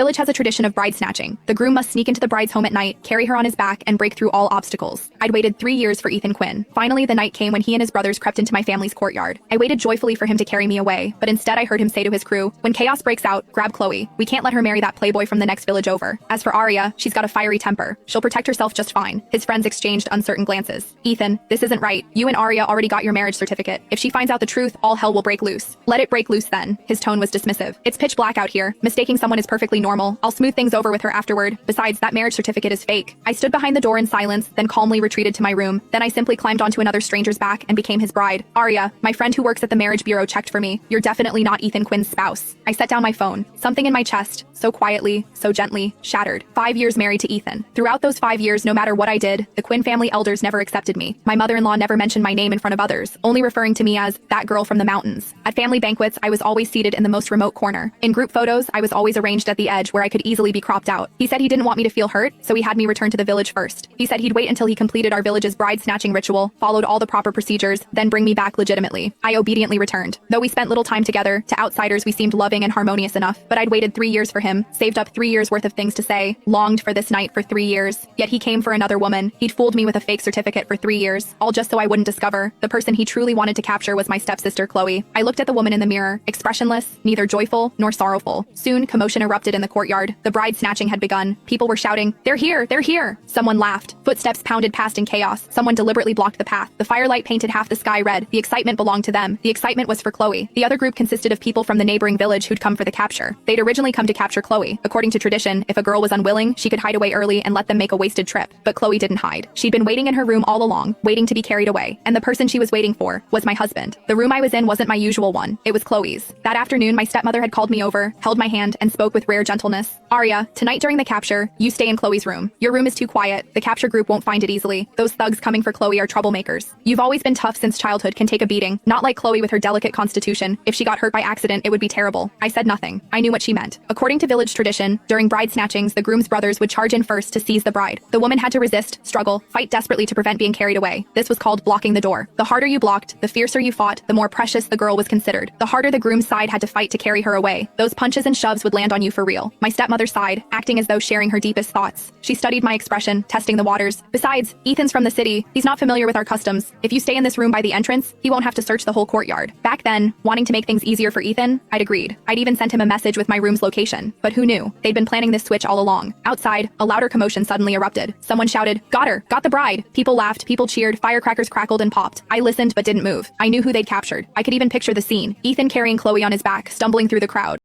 Village has a tradition of bride snatching. The groom must sneak into the bride's home at night, carry her on his back, and break through all obstacles. I'd waited 3 years for Ethan Quinn. Finally, the night came when he and his brothers crept into my family's courtyard. I waited joyfully for him to carry me away, but instead I heard him say to his crew, "When chaos breaks out, grab Chloe. We can't let her marry that playboy from the next village over. As for Arya, she's got a fiery temper. She'll protect herself just fine." His friends exchanged uncertain glances. "Ethan, this isn't right. You and Arya already got your marriage certificate. If she finds out the truth, all hell will break loose." "Let it break loose then." His tone was dismissive. "It's pitch black out here. Mistaking someone is perfectly normal. I'll smooth things over with her afterward. Besides, that marriage certificate is fake." I stood behind the door in silence, then calmly retreated to my room. Then I simply climbed onto another stranger's back and became his bride. "Arya, my friend who works at the marriage bureau checked for me. You're definitely not Ethan Quinn's spouse." I set down my phone. Something in my chest, so quietly, so gently, shattered. 5 years married to Ethan. Throughout those 5 years, no matter what I did, the Quinn family elders never accepted me. My mother-in-law never mentioned my name in front of others, only referring to me as that girl from the mountains. At family banquets, I was always seated in the most remote corner. In group photos, I was always arranged at the edge where I could easily be cropped out. He said he didn't want me to feel hurt, so he had me return to the village first. He said he'd wait until he completed our village's bride snatching ritual, followed all the proper procedures, then bring me back legitimately. I obediently returned. Though we spent little time together, to outsiders we seemed loving and harmonious enough, but I'd waited 3 years for him, saved up 3 years worth of things to say, longed for this night for 3 years. Yet he came for another woman. He'd fooled me with a fake certificate for 3 years, all just so I wouldn't discover. The person he truly wanted to capture was my stepsister Chloe. I looked at the woman in the mirror, expressionless, neither joyful nor sorrowful. Soon, commotion erupted in the courtyard. The bride snatching had begun. People were shouting, "They're here! They're here!" Someone laughed. Footsteps pounded past in chaos. Someone deliberately blocked the path. The firelight painted half the sky red. The excitement belonged to them. The excitement was for Chloe. The other group consisted of people from the neighboring village who'd come for the capture. They'd originally come to capture Chloe. According to tradition, if a girl was unwilling, she could hide away early and let them make a wasted trip. But Chloe didn't hide. She'd been waiting in her room all along, waiting to be carried away. And the person she was waiting for was my husband. The room I was in wasn't my usual one. It was Chloe's. That afternoon, my stepmother had called me over, held my hand, and spoke with rare gentleness. "Arya, tonight during the capture, you stay in Chloe's room. Your room is too quiet. The capture group won't find it easily. Those thugs coming for Chloe are troublemakers. You've always been tough since childhood, can take a beating. Not like Chloe with her delicate constitution. If she got hurt by accident, it would be terrible." I said nothing. I knew what she meant. According to village tradition, during bride snatchings, the groom's brothers would charge in first to seize the bride. The woman had to resist, struggle, fight desperately to prevent being carried away. This was called blocking the door. The harder you blocked, the fiercer you fought, the more precious the girl was considered. The harder the groom's side had to fight to carry her away. Those punches and shoves would land on you for real. My stepmother sighed, acting as though sharing her deepest thoughts. She studied my expression, testing the waters. "Besides, Ethan's from the city. He's not familiar with our customs. If you stay in this room by the entrance, he won't have to search the whole courtyard." Back then, wanting to make things easier for Ethan, I'd agreed. I'd even sent him a message with my room's location. But who knew? They'd been planning this switch all along. Outside, a louder commotion suddenly erupted. Someone shouted, "Got her! Got the bride!" People laughed, people cheered, firecrackers crackled and popped. I listened but didn't move. I knew who they'd captured. I could even picture the scene. Ethan carrying Chloe on his back, stumbling through the crowd.